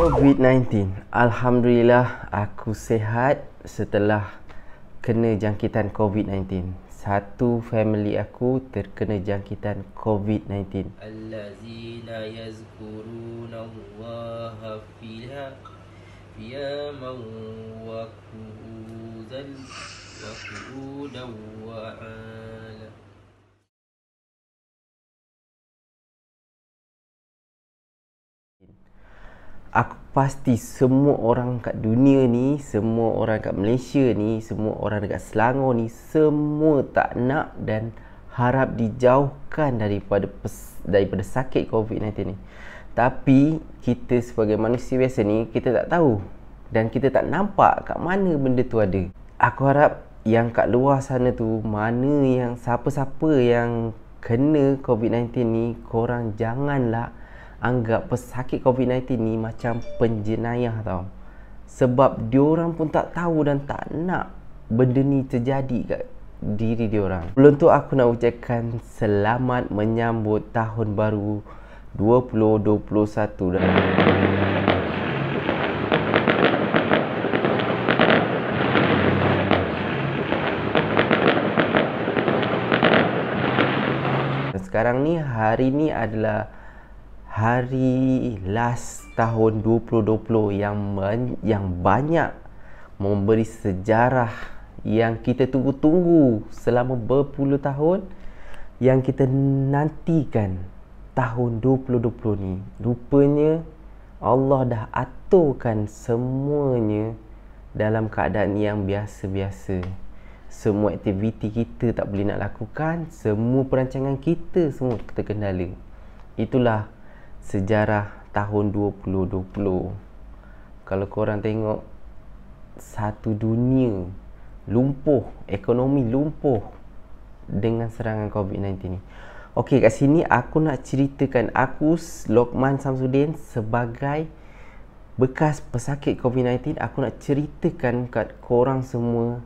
COVID-19. Alhamdulillah aku sihat setelah kena jangkitan COVID-19. Satu family aku terkena jangkitan COVID-19. Allazina yazkuruna Allah qiyaman wa qu'udan wa 'ala. Aku pasti semua orang kat dunia ni, semua orang kat Malaysia ni, semua orang dekat Selangor ni, semua tak nak dan harap dijauhkan daripada sakit COVID-19 ni. Tapi kita sebagai manusia biasa ni, kita tak tahu dan kita tak nampak kat mana benda tu ada. Aku harap yang kat luar sana tu, mana yang siapa-siapa yang kena COVID-19 ni, korang janganlah anggap pesakit COVID-19 ni macam penjenayah tau. Sebab diorang pun tak tahu dan tak nak benda ni terjadi kat diri diorang. Sebelum tu aku nak ucapkan selamat menyambut tahun baru 2021 dan sekarang ni, hari ni adalah hari last tahun 2020 yang banyak memberi sejarah yang kita tunggu-tunggu selama berpuluh tahun, yang kita nantikan tahun 2020 ni. Rupanya Allah dah aturkan semuanya dalam keadaan yang biasa-biasa. Semua aktiviti kita tak boleh nak lakukan, semua perancangan kita semua terkendala. Itulah sejarah tahun 2020. Kalau korang tengok, satu dunia lumpuh, ekonomi lumpuh dengan serangan COVID-19 ni. Okey, kat sini aku nak ceritakan, aku Lokman Samsudin sebagai bekas pesakit COVID-19, aku nak ceritakan kat korang semua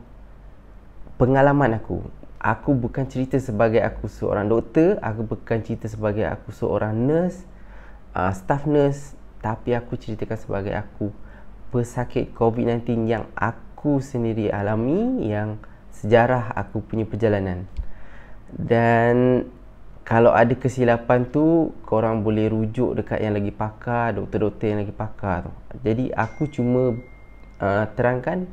pengalaman aku. Aku bukan cerita sebagai aku seorang doktor, aku bukan cerita sebagai aku seorang nurse, staff nurse, tapi aku ceritakan sebagai aku pesakit COVID-19 yang aku sendiri alami, yang sejarah aku punya perjalanan. Dan kalau ada kesilapan tu, korang boleh rujuk dekat yang lagi pakar, doktor-doktor yang lagi pakar tu. Jadi aku cuma terangkan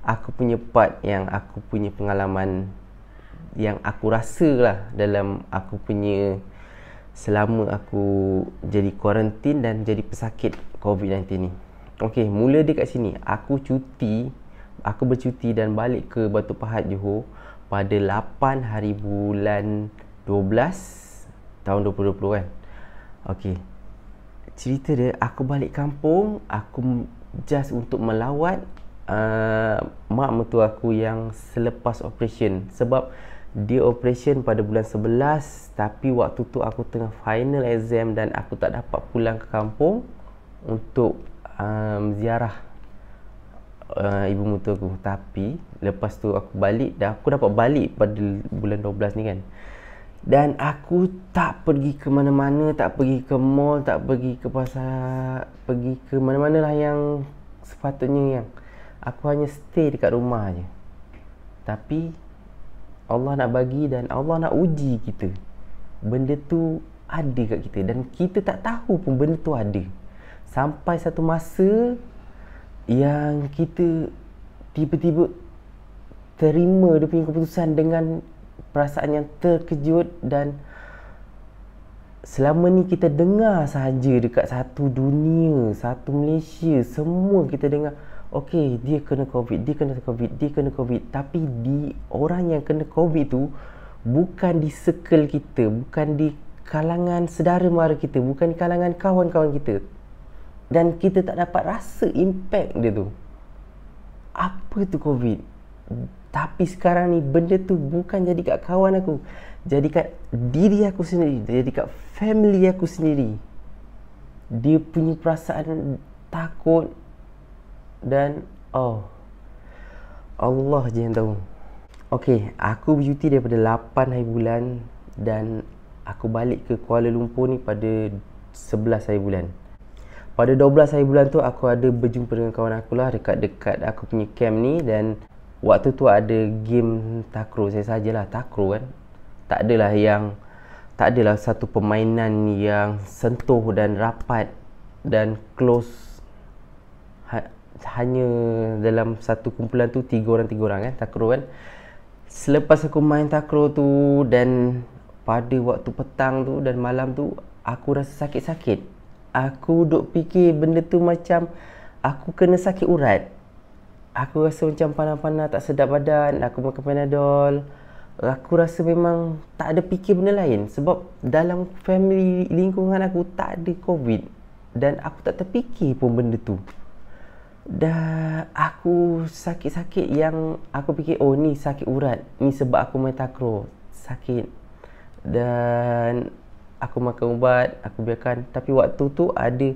aku punya part, yang aku punya pengalaman yang aku rasa lah dalam aku punya selama aku jadi kuarantin dan jadi pesakit COVID-19 ni. Okey, mula dia kat sini. Aku bercuti dan balik ke Batu Pahat, Johor pada 8 hari bulan 12 tahun 2020 kan. Okey, cerita dia, aku balik kampung, aku just untuk melawat mak mertua aku yang selepas operation. Sebab dia operation pada bulan 11, tapi waktu tu aku tengah final exam dan aku tak dapat pulang ke kampung untuk ziarah ibu mertua aku. Tapi lepas tu aku balik, dan aku dapat balik pada bulan 12 ni kan. Dan aku tak pergi ke mana-mana, tak pergi ke mall, tak pergi ke pasar, pergi ke mana-mana lah yang sepatutnya. Yang aku hanya stay dekat rumah je. Tapi Allah nak bagi dan Allah nak uji kita. Benda tu ada kat kita dan kita tak tahu pun benda tu ada. Sampai satu masa yang kita tiba-tiba terima dia punya keputusan dengan perasaan yang terkejut. Dan selama ni kita dengar sahaja dekat satu dunia, satu Malaysia, semua kita dengar, okey, dia kena COVID, dia kena COVID, dia kena COVID. Tapi orang yang kena COVID tu bukan di circle kita, bukan di kalangan sedara mara kita, bukan di kalangan kawan-kawan kita. Dan kita tak dapat rasa impact dia tu. Apa tu COVID? Tapi sekarang ni benda tu bukan jadi kat kawan aku, jadi kat diri aku sendiri, jadi kat family aku sendiri. Dia punya perasaan takut dan Allah je yang tahu. Okey, aku bercuti daripada 8 hari bulan dan aku balik ke Kuala Lumpur ni pada 11 hari bulan. pada 12 hari bulan tu aku ada berjumpa dengan kawan aku lah dekat-dekat aku punya camp ni. Dan waktu tu ada game takraw saya sajalah. Takraw kan, tak adalah satu permainan yang sentuh dan rapat dan close. Hanya dalam satu kumpulan tu 3 orang kan, takraw kan. Selepas aku main takraw tu dan pada waktu petang tu dan malam tu, aku rasa sakit-sakit. Aku duk fikir benda tu macam aku kena sakit urat. Aku rasa macam panas-panas, tak sedap badan. Aku makan Panadol. Aku rasa memang tak ada fikir benda lain. Sebab dalam family lingkungan aku tak ada COVID. Dan aku tak terfikir pun benda tu. Dah aku sakit-sakit yang aku fikir, oh ni sakit urat. Ni sebab aku main takraw. Sakit. Dan aku makan ubat, aku biarkan. Tapi waktu tu ada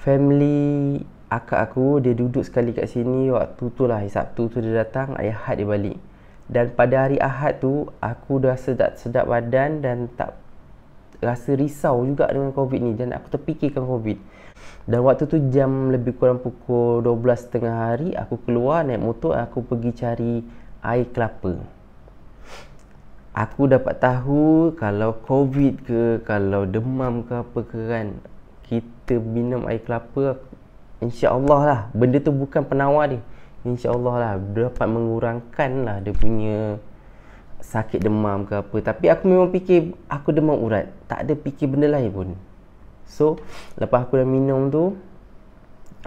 family akak aku, dia duduk sekali kat sini. Waktu tu lah, hari Sabtu tu dia datang, hari Ahad dia balik. Dan pada hari Ahad tu, aku dah tak sedap badan dan tak rasa risau juga dengan COVID ni. Dan aku terfikirkan COVID. Dan waktu tu jam lebih kurang pukul 12.30 hari, aku keluar naik motor, aku pergi cari air kelapa. Aku dapat tahu kalau COVID ke, kalau demam ke apa ke kan, kita minum air kelapa, insya-Allah lah, benda tu bukan penawar dia. InsyaAllah lah dapat mengurangkan lah dia punya sakit demam ke apa. Tapi aku memang fikir aku demam urat, tak ada fikir benda lain pun. So lepas aku dah minum tu,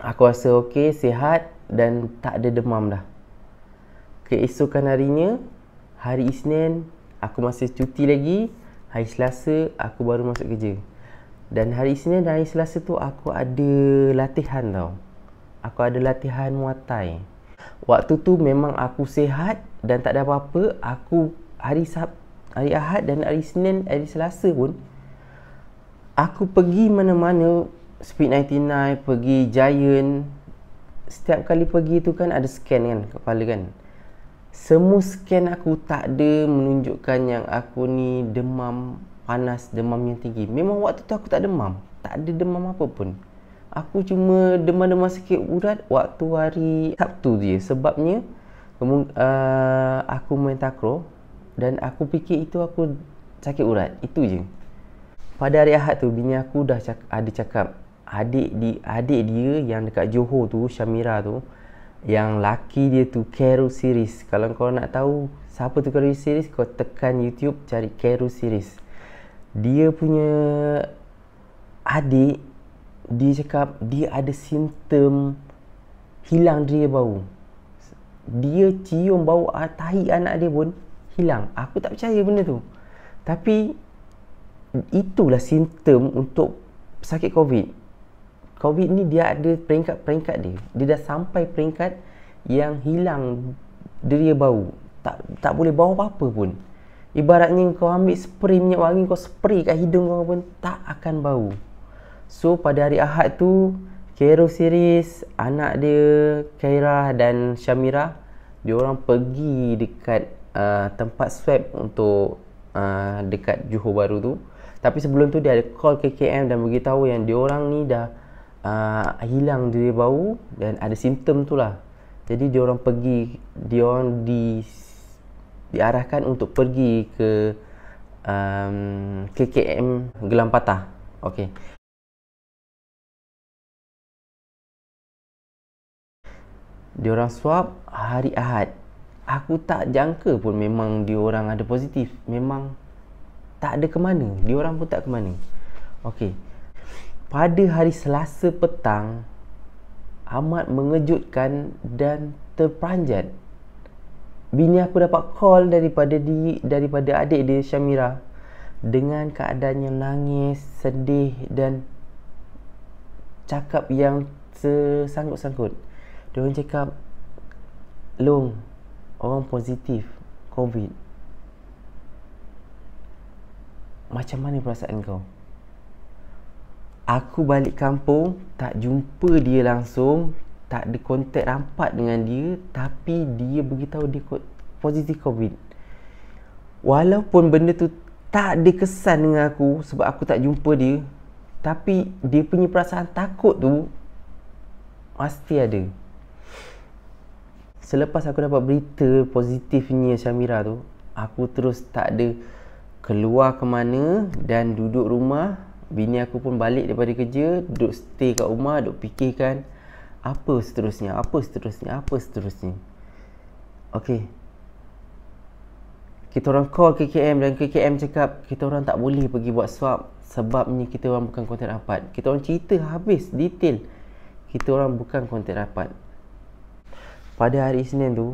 aku rasa okey, sihat dan tak ada demam dah. Keesokan harinya, hari Isnin, aku masih cuti lagi. Hari Selasa aku baru masuk kerja. Dan hari Isnin dan hari Selasa tu aku ada latihan tau. Aku ada latihan Muay Thai. Waktu tu memang aku sihat dan tak ada apa-apa. Aku hari Ahad dan hari Isnin, hari Selasa pun aku pergi mana-mana, Speed 99, pergi Giant. Setiap kali pergi tu kan ada scan kan kepala kan. Semua scan aku tak ada menunjukkan yang aku ni demam panas, demam yang tinggi. Memang waktu tu aku tak demam, tak ada demam apa pun. Aku cuma demam-demam sakit urat waktu hari Sabtu je. Sebabnya aku main takraw dan aku fikir itu aku sakit urat. Itu je. Pada hari Ahad tu, bini aku dah ada cakap, adik dia yang dekat Johor tu, Syamira tu, yang laki dia tu Kero Series. Kalau kau nak tahu siapa tu Kero Series, kau tekan YouTube cari Kero Series. Dia punya adik, dia cakap dia ada simptom hilang dia bau. Dia cium bau tahi anak dia pun hilang. Aku tak percaya benda tu. Tapi itulah simptom untuk sakit COVID. COVID ni dia ada peringkat-peringkat dia. Dia dah sampai peringkat yang hilang deria bau. Tak boleh bau apa-apa pun. Ibaratnya kau ambil spray minyak wangi, kau spray kat hidung kau pun tak akan bau. So pada hari Ahad tu, Kero Series, anak dia Kairah dan Syamira, diorang pergi dekat tempat swab untuk dekat Johor Bahru tu. Tapi sebelum tu dia ada call KKM dan beritahu yang diorang ni dah hilang dia bau dan ada simptom tu lah. Jadi diorang diarahkan untuk pergi ke KKM Gelam Patah. Okey. Diorang swab hari Ahad. Aku tak jangka pun memang diorang ada positif. Memang tak ada ke mana. Diorang pun tak ke mana. Okey. Pada hari Selasa petang, amat mengejutkan dan terperanjat. Bini aku dapat call daripada adik dia Syamira dengan keadaan yang nangis, sedih dan cakap yang sesangkut-sangkut. Dia orang cakap, Long, orang positif COVID. Macam mana perasaan kau? Aku balik kampung, tak jumpa dia langsung, tak ada kontak rapat dengan dia, tapi dia beritahu dia positif COVID. Walaupun benda tu tak ada kesan dengan aku sebab aku tak jumpa dia, Tapi dia punya perasaan takut tu mesti ada. Selepas aku dapat berita positifnya Syamira tu, aku terus tak ada keluar ke mana dan duduk rumah. Bini aku pun balik daripada kerja, duduk stay kat rumah, duduk fikirkan apa seterusnya. Okey, kita orang call KKM dan KKM cakap kita orang tak boleh pergi buat swab sebabnya kita orang bukan kontak rapat. Kita orang cerita habis detail, kita orang bukan kontak rapat. Pada hari Isnin tu,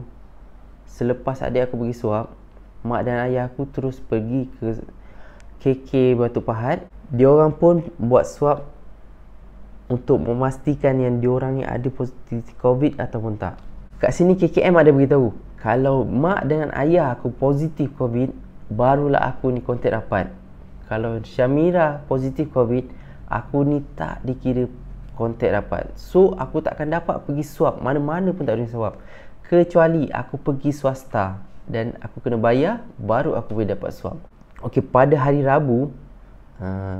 selepas adik aku pergi swab, mak dan ayah aku terus pergi ke KK Batu Pahat. Diorang pun buat swab untuk memastikan yang diorang ni ada positif COVID ataupun tak. Kat sini KKM ada beritahu, kalau mak dengan ayah aku positif COVID, barulah aku ni kontak rapat. Kalau Syamira positif COVID, aku ni tak dikira kontak rapat. So, aku takkan dapat pergi swab. Mana-mana pun tak boleh swab. Kecuali aku pergi swasta dan aku kena bayar, baru aku boleh dapat swab. Okey, pada hari Rabu 12,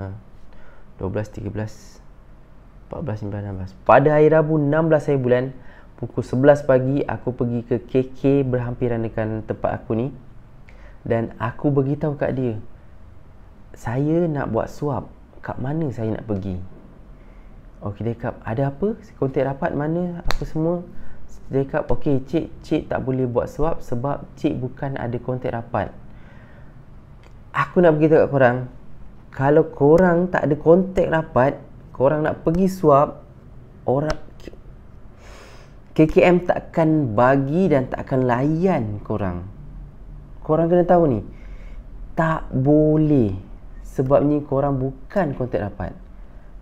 13, 14, 15, 16. Pada hari Rabu 16 hari bulan, pukul 11 pagi, aku pergi ke KK berhampiran dengan tempat aku ni. Dan aku beritahu kat dia, saya nak buat swab. Kat mana saya nak pergi? Okey, dia cakap, ada apa? Kontak rapat mana? Apa semua? Dia cakap, okey cik tak boleh buat swab sebab cik bukan ada kontak rapat. Aku nak beritahu kat korang, kalau korang tak ada kontak rapat, korang nak pergi swab, orang KKM takkan bagi dan takkan layan korang. Korang kena tahu ni, tak boleh. Sebabnya korang bukan kontak rapat.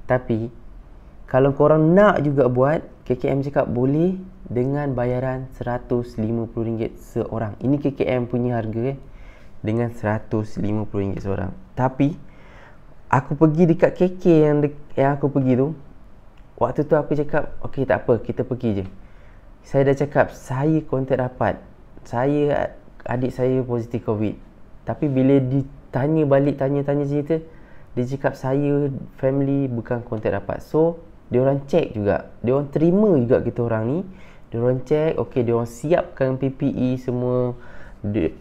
Tapi kalau korang nak juga buat, KKM cakap boleh dengan bayaran RM150 seorang. Ini KKM punya harga dengan RM150 seorang. Tapi aku pergi dekat KK yang aku pergi tu, waktu tu aku cakap, okey tak apa, kita pergi je. Saya dah cakap saya kontak rapat, adik saya positif COVID. Tapi bila ditanya balik, tanya cerita, dia cakap saya family bukan kontak rapat. So diorang check juga, diorang terima juga kita orang ni. Diorang check, okey, diorang siapkan PPE semua,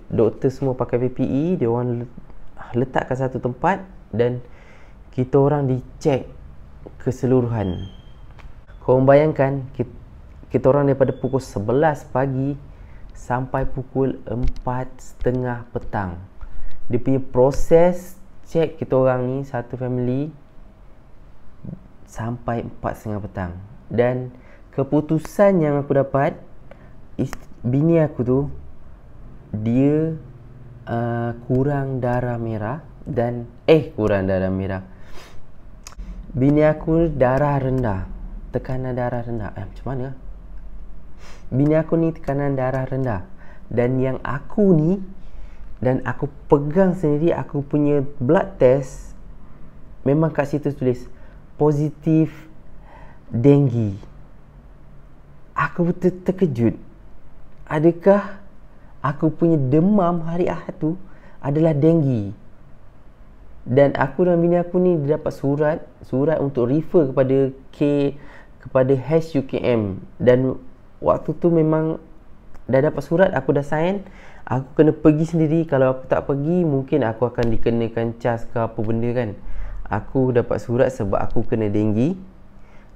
doktor semua pakai PPE, diorang letakkan satu tempat dan kita orang dicek keseluruhan. Korang bayangkan, kita orang daripada pukul 11 pagi sampai pukul 4.30 petang. Dia punya proses cek kita orang ni satu family sampai 4.30 petang. Dan keputusan yang aku dapat, bini aku tu dia kurang darah merah dan bini aku darah rendah, tekanan darah rendah. Macam mana? Bini aku ni tekanan darah rendah. Dan yang aku ni, dan aku pegang sendiri, aku punya blood test memang kat situ tulis positif denggi. Aku betul terkejut. Adakah aku punya demam hari Ahad tu adalah denggi? Dan aku dan bini aku ni dapat surat untuk refer kepada HUKM. Dan waktu tu memang dah dapat surat, aku dah sign. Aku kena pergi sendiri. Kalau aku tak pergi, mungkin aku akan dikenakan cas ke apa benda kan. Aku dapat surat sebab aku kena denggi.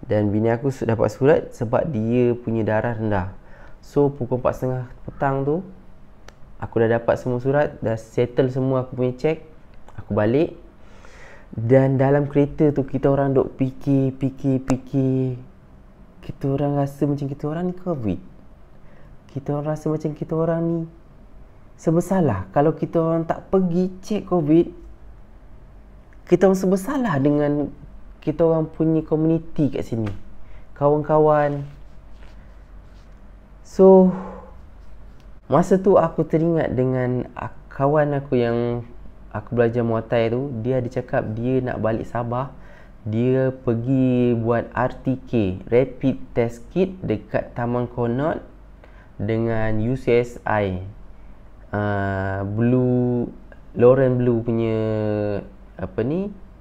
Dan bini aku dapat surat sebab dia punya darah rendah. So pukul 4.30 petang tu, aku dah dapat semua surat, dah settle semua aku punya check. Aku balik. Dan dalam kereta tu kita orang duk fikir. Kita orang rasa macam kita orang ni COVID. Kita orang rasa macam kita orang ni sebersalah. Kalau kita orang tak pergi check COVID, kita orang sebersalah dengan kita orang punya komuniti kat sini, kawan-kawan. So masa tu aku teringat dengan kawan aku yang aku belajar Muay Thai tu. Dia ada cakap dia nak balik Sabah. Dia pergi buat RTK, Rapid Test Kit, dekat Taman Konot dengan UCSI, Lauren Blue punya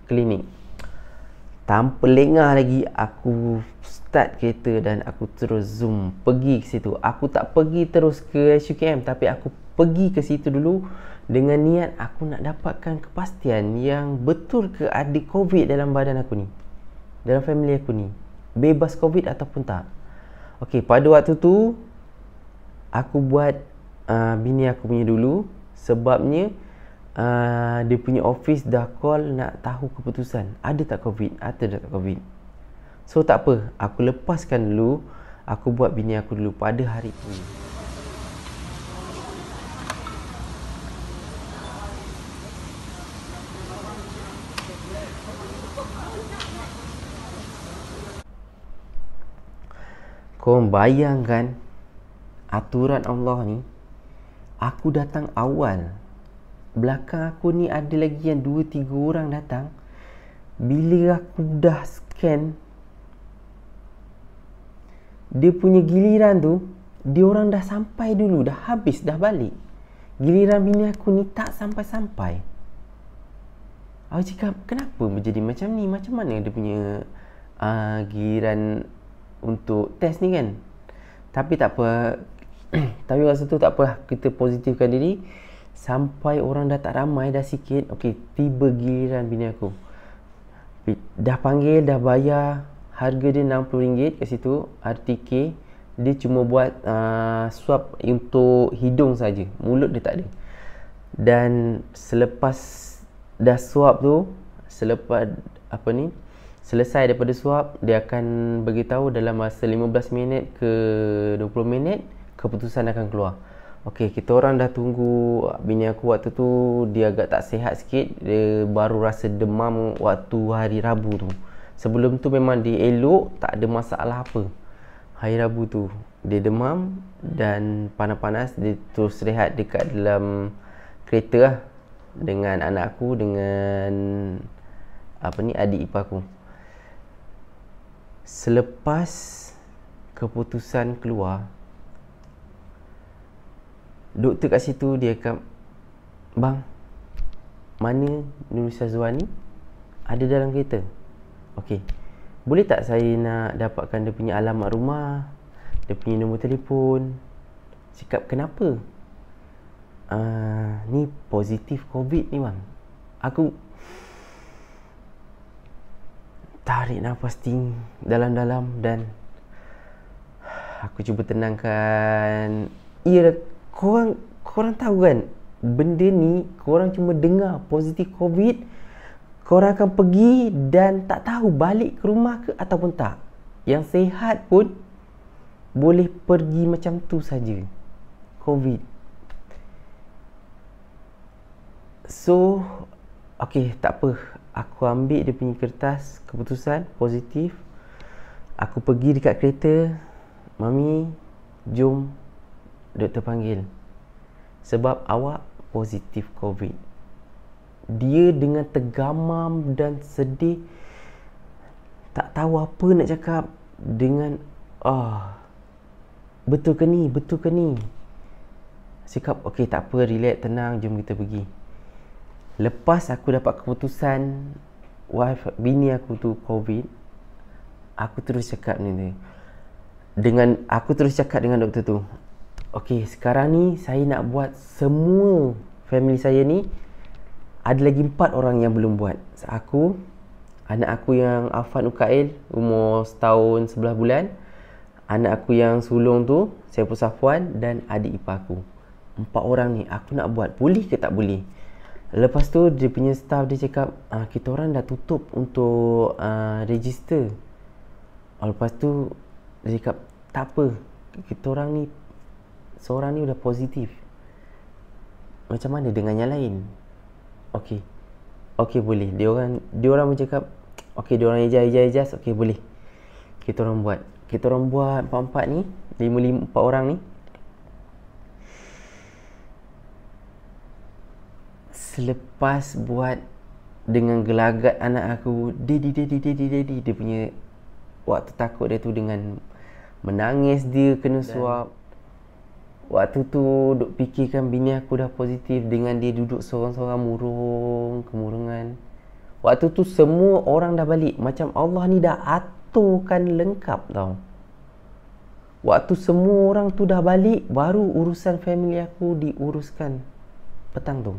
klinik. tanpa lengah lagi aku start kereta dan aku terus zoom pergi ke situ. Aku tak pergi terus ke SUKM, tapi aku pergi ke situ dulu dengan niat aku nak dapatkan kepastian yang betul ke ada COVID dalam badan aku ni, dalam family aku ni, bebas COVID ataupun tak. Okey, pada waktu tu aku buat bini aku punya dulu. Sebabnya dia punya office dah call nak tahu keputusan ada tak COVID, ada tak COVID. So tak apa, aku lepaskan dulu. Aku buat bini aku dulu pada hari tu. Korang bayangkan aturan Allah ni, aku datang awal, belakang aku ni ada lagi yang 2-3 orang datang. Bila aku dah scan, dia punya giliran tu, dia orang dah sampai dulu, dah habis, dah balik. Giliran bini aku ni tak sampai-sampai. Aku cakap, kenapa menjadi macam ni? Macam mana dia punya giliran untuk test ni kan? Tapi tak apa. Tapi masa tu tak apa, kita positifkan diri. Sampai orang dah tak ramai, dah sikit. Okey, tiba giliran bini aku. Dah panggil, dah bayar. Harga dia RM60 kat situ, RTK. Dia cuma buat swab untuk hidung saja, mulut dia tak ada. Dan selepas dah swab tu, selesai daripada swab, dia akan beritahu dalam masa 15 minit ke 20 minit keputusan akan keluar. Okey, kita orang dah tunggu. Bini aku waktu tu dia agak tak sihat sikit. Dia baru rasa demam waktu hari Rabu tu. Sebelum tu memang dia elok, tak ada masalah apa. Hari Rabu tu dia demam dan panas-panas. Dia terus rehat dekat dalam kereta lah, dengan anak aku, dengan adik ipar aku. Selepas keputusan keluar, doktor kat situ dia akan, bang, mana Nur Syazwan ni? Ada dalam kereta. Okey, boleh tak saya nak dapatkan dia punya alamat rumah, dia punya nombor telefon? Cakap, kenapa? Ni positif COVID ni bang. Aku tarik nafas tinggi dalam-dalam dan aku cuba tenangkan. Ya, korang tahu kan, benda ni korang cuma dengar positif COVID, korang akan pergi dan tak tahu balik ke rumah ke ataupun tak. Yang sihat pun boleh pergi macam tu saja, COVID. So, okey, tak apa. Aku ambil dia punya kertas keputusan positif. Aku pergi dekat kereta. Mami, jom doktor panggil. Sebab awak positif COVID. Dia dengan tergamam dan sedih, tak tahu apa nak cakap. Dengan betul ke ni? Betul ke ni? Cakap, okey, tak apa, relax, tenang, jom kita pergi. Lepas aku dapat keputusan bini aku tu COVID, aku terus cakap dengan doktor tu, okey, sekarang ni saya nak buat semua family saya ni. Ada lagi 4 orang yang belum buat. Aku, anak aku yang Afan Ukail, umur setahun 11 bulan, anak aku yang sulung tu, Saiful Safwan, dan adik ipar aku. 4 orang ni aku nak buat, boleh ke tak boleh? Lepas tu dia punya staff dia cakap, kita orang dah tutup untuk register. Lepas tu dia cakap, tak apa, kita orang ni, seorang ni dah positif, macam mana dengan yang lain? Okey, boleh. Dia orang bercakap, okey, dia orang ijaz, okey, boleh. Kita orang buat 4 ni, 4 orang ni. Selepas buat, dengan gelagat anak aku, daddy, dia punya waktu takut dia tu dengan menangis dia kena swab. Waktu tu duk fikirkan bini aku dah positif, dengan dia duduk seorang-seorang murung, kemurungan. Waktu tu semua orang dah balik. Macam Allah ni dah aturkan lengkap tau. Waktu semua orang tu dah balik, baru urusan family aku diuruskan petang tu.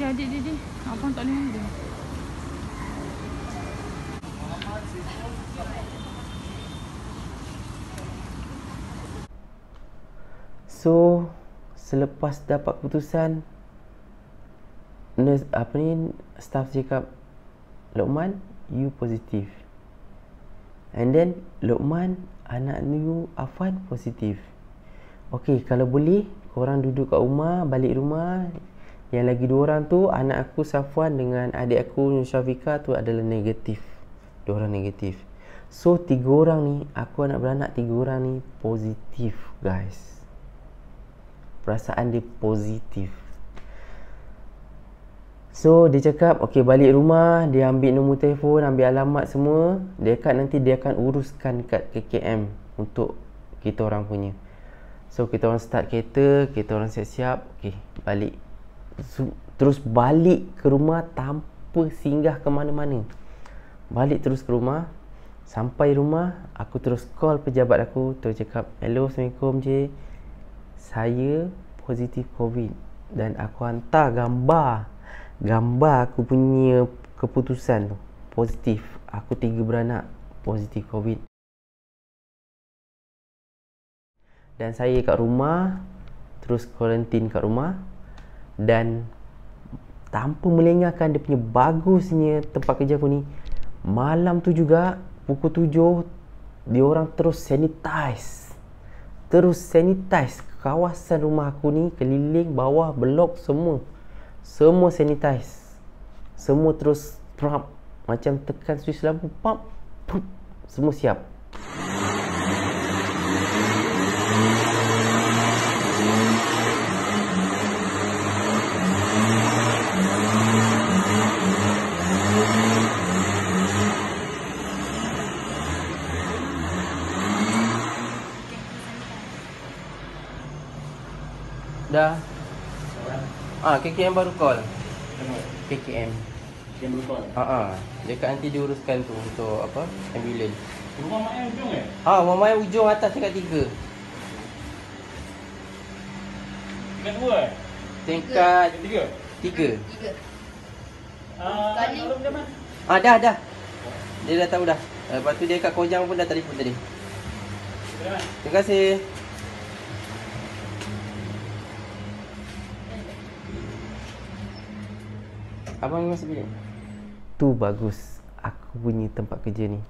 Dia adik dia. Abang tak boleh dia. So, selepas dapat keputusan, nurse, staff cakap, Luqman, you positif. And then, Luqman, anak you Afan positif. Okay, kalau boleh, korang duduk kat rumah, balik rumah. Yang lagi 2 orang tu, anak aku Safwan dengan adik aku Syafika tu adalah negatif. 2 orang negatif. So, 3 orang ni, aku anak beranak 3 orang ni positif, guys. Perasaan dia positif. So dia cakap okay, balik rumah, dia ambil nombor telefon, ambil alamat semua. Dia cakap nanti dia akan uruskan kat KKM untuk kita orang punya. So kita orang start kereta, kita orang siap-siap. Okay, balik. Terus balik ke rumah tanpa singgah ke mana-mana. Balik terus ke rumah. Sampai rumah, aku terus call pejabat aku. Terus cakap, hello, Assalamualaikum je, saya positif COVID. Dan aku hantar gambar aku punya keputusan tu, positif. Aku 3 beranak positif COVID. Dan saya kat rumah, terus kuarantin kat rumah. Dan tanpa melengahkan dia punya bagusnya tempat kerja aku ni, malam tu juga pukul 7 dia orang terus sanitize kawasan rumah aku ni, keliling bawah blok semua sanitize. Semua terus prap, macam tekan switch lampu, pop, pup, semua siap. Dah. KKM baru call. KKM. Yang baru call? Dekat nanti diuruskan tu untuk apa? Ambulans. Rumah mak ayah ujung ke? Rumah mak ayah ujung atas tingkat 3. Tingkat 2 eh? Tingkat 3? 3. Kali orang macam mana? Dah. Dia dah tahu dah. Lepas tu dia kat Kojang pun dah telefon tadi. Terima kasih. Abang masuk bilik. Tu bagus aku punya tempat kerja ni.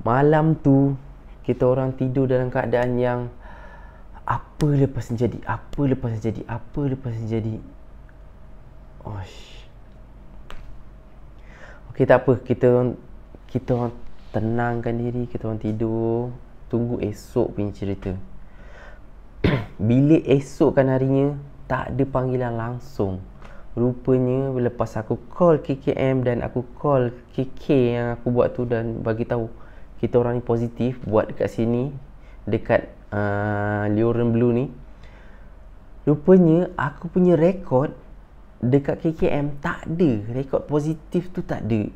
Malam tu kita orang tidur dalam keadaan yang apa lepas jadi. Okey, tak apa. Kita orang tenangkan diri, kita orang tidur, tunggu esok punya cerita. Bila esokkan harinya, tak ada panggilan langsung. Rupanya lepas aku call KKM dan aku call KK yang aku buat tu dan bagi tahu kita orang ni positif buat dekat sini, dekat Lioran Blue ni. Rupanya aku punya rekod dekat KKM tak ada, rekod positif tu tak ada.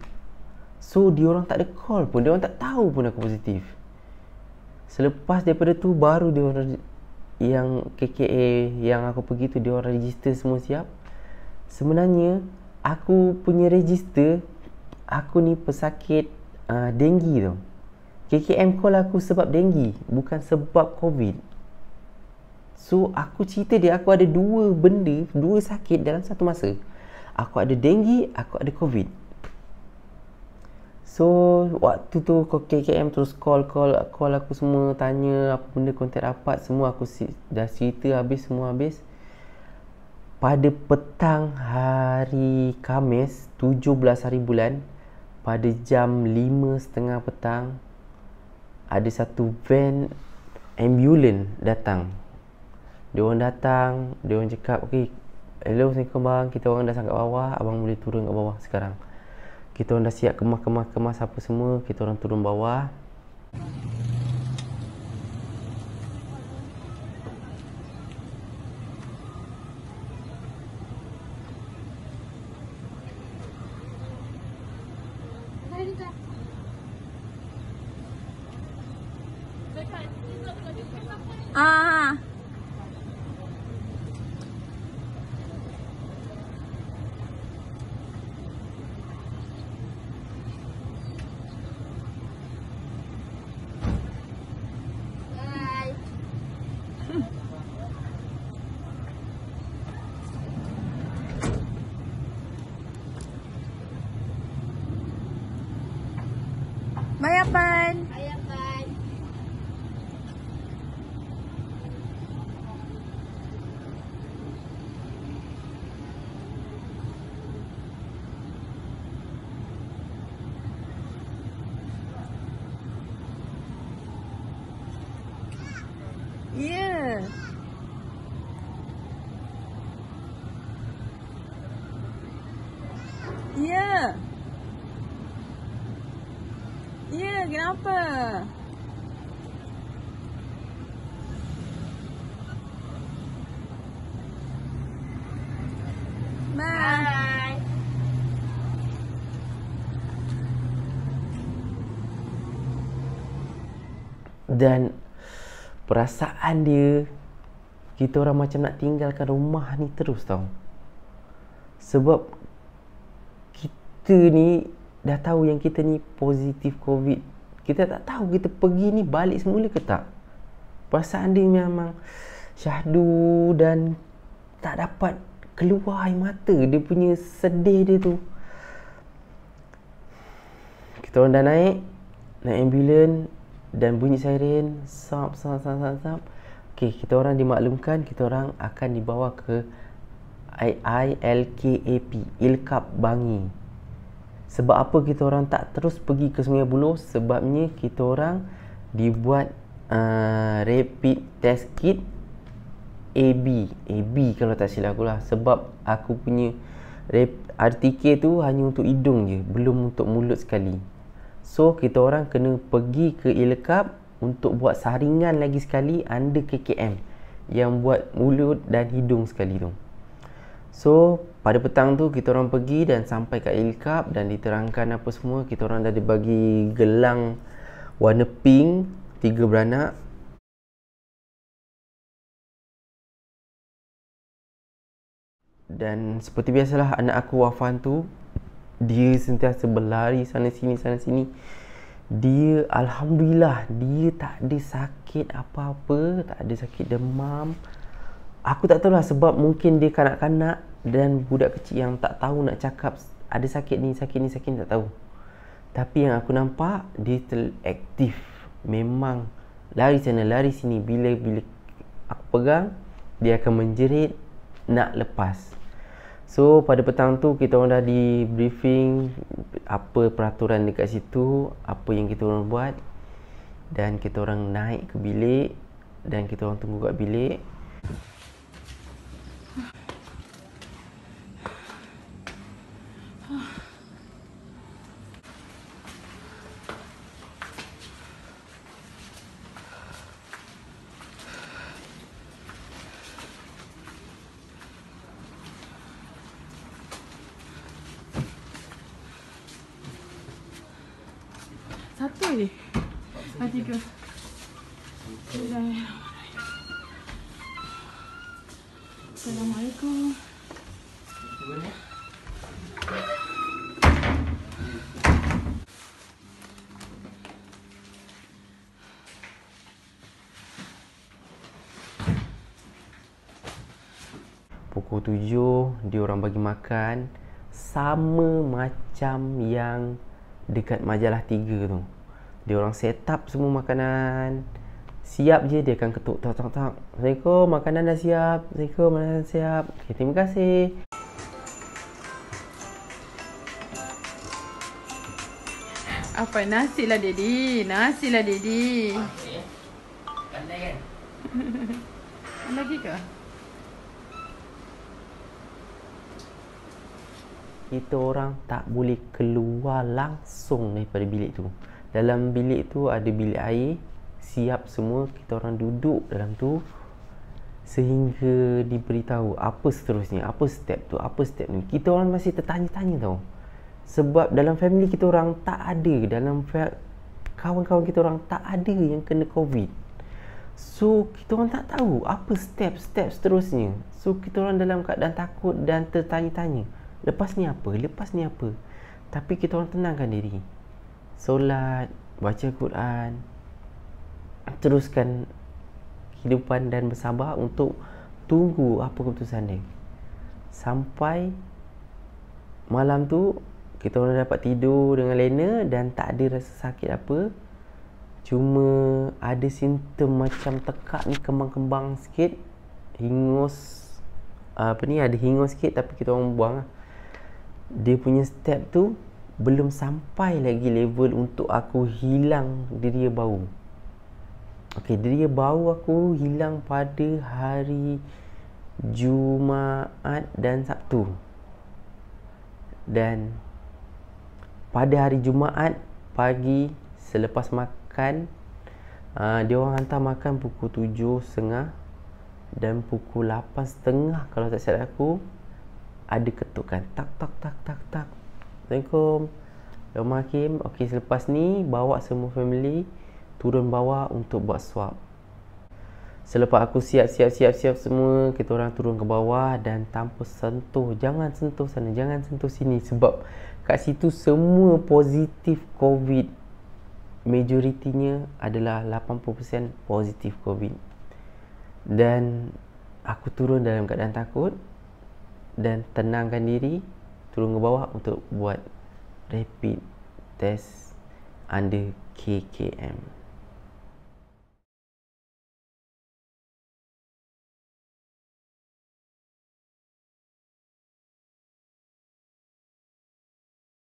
So diorang tak ada call pun, diorang tak tahu pun aku positif. Selepas daripada tu baru diorang yang KKA yang aku pergi tu, diorang register semua siap. Sebenarnya aku punya register, aku ni pesakit denggi tau. KKM call aku sebab denggi, bukan sebab COVID. So aku cerita dia, aku ada 2 benda, 2 sakit dalam satu masa. Aku ada denggi, aku ada COVID. So waktu tu KKM terus call aku semua, tanya apa benda, kontak rapat semua. Aku dah cerita habis, semua habis. Pada petang hari Khamis 17 hari bulan, pada jam 5.30 petang, ada satu van ambulans datang. Diorang datang, diorang cakap, okay, hello, Assalamualaikum bang, kita orang dah sampai kat bawah, abang boleh turun kat bawah sekarang. Kita orang dah siap kemas apa semua, kita orang turun bawah. Ah. Bye, Apan. Yeah. Yeah. Yeah, kenapa? Bye. Dan perasaan dia, kita orang macam nak tinggalkan rumah ni terus tau. Sebab kita ni dah tahu yang kita ni positif COVID. Kita tak tahu kita pergi ni balik semula ke tak. Perasaan dia memang syahdu dan tak dapat keluar air mata. Dia punya sedih dia tu. Kita orang dah naik ambulans dan bunyi siren, sap. Okey, kita orang dimaklumkan kita orang akan dibawa ke ILKAP, Ilkap Bangi. Sebab apa kita orang tak terus pergi ke Sungai Buloh? Sebabnya kita orang dibuat rapid test kit AB kalau tak silap aku lah. Sebab aku punya RTK tu hanya untuk hidung je, belum untuk mulut sekali. So kita orang kena pergi ke Ilkap untuk buat saringan lagi sekali under KKM yang buat mulut dan hidung sekali tu. So pada petang tu kita orang pergi dan sampai kat Ilkap dan diterangkan apa semua. Kita orang dah dibagi gelang warna pink 3 beranak. Dan seperti biasalah, anak aku Wafan tu, dia sentiasa berlari sana sini. Dia alhamdulillah dia tak ada sakit apa-apa, tak ada sakit demam. Aku tak tahulah sebab mungkin dia kanak-kanak dan budak kecil yang tak tahu nak cakap ada sakit ni tak tahu. Tapi yang aku nampak dia aktif. Memang lari sana lari sini. Bila aku pegang, dia akan menjerit nak lepas. So pada petang tu kita orang dah di briefing apa peraturan dekat situ, apa yang kita orang buat, dan kita orang naik ke bilik dan kita orang tunggu kat bilik. Satu je. Tiga. Assalamualaikum. Pukul 7 dia orang bagi makan sama macam yang dekat majalah 3 tu. Dia orang set up semua makanan. Siap je dia akan ketuk tak. Assalamualaikum, makanan dah siap. Assalamualaikum, makanan dah siap. Okay, terima kasih. Apa nasi lah Dedi? Nasi lah Dedi. Pandai kan? Lagi ke? Kita orang tak boleh keluar langsung daripada bilik tu. Dalam bilik tu ada bilik air, siap semua, kita orang duduk dalam tu sehingga diberitahu apa seterusnya, apa step tu, apa step ni. Kita orang masih tertanya-tanya tau. Sebab dalam family kita orang tak ada, dalam kawan-kawan kita orang tak ada yang kena COVID. So kita orang tak tahu apa step-step seterusnya. So kita orang dalam keadaan takut dan tertanya-tanya, lepas ni apa, lepas ni apa. Tapi kita orang tenangkan diri, solat, baca Quran, teruskan kehidupan dan bersabar untuk tunggu apa keputusan dia. Sampai malam tu kita orang dapat tidur dengan lena dan tak ada rasa sakit apa. Cuma ada simptom macam tekak ni, kembang-kembang sikit, hingus, ada hingus sikit, tapi kita orang buang lah. Dia punya step tu belum sampai lagi level untuk aku hilang diria bau. Okey, diria bau aku hilang pada hari Jumaat dan Sabtu. Dan pada hari Jumaat pagi selepas makan, dia orang hantar makan pukul 7.30 dan pukul 8.30 kalau tak silap aku ada ketukan tak tak tak tak tak. Assalamualaikum, Rahman Hakim. Okey, selepas ni bawa semua family turun bawah untuk buat swab. Selepas aku siap semua, kita orang turun ke bawah dan tanpa sentuh, jangan sentuh sana, jangan sentuh sini, sebab kat situ semua positif COVID. Majoritinya adalah 80% positif COVID. Dan aku turun dalam keadaan takut dan tenangkan diri, turun ke bawah untuk buat rapid test under KKM.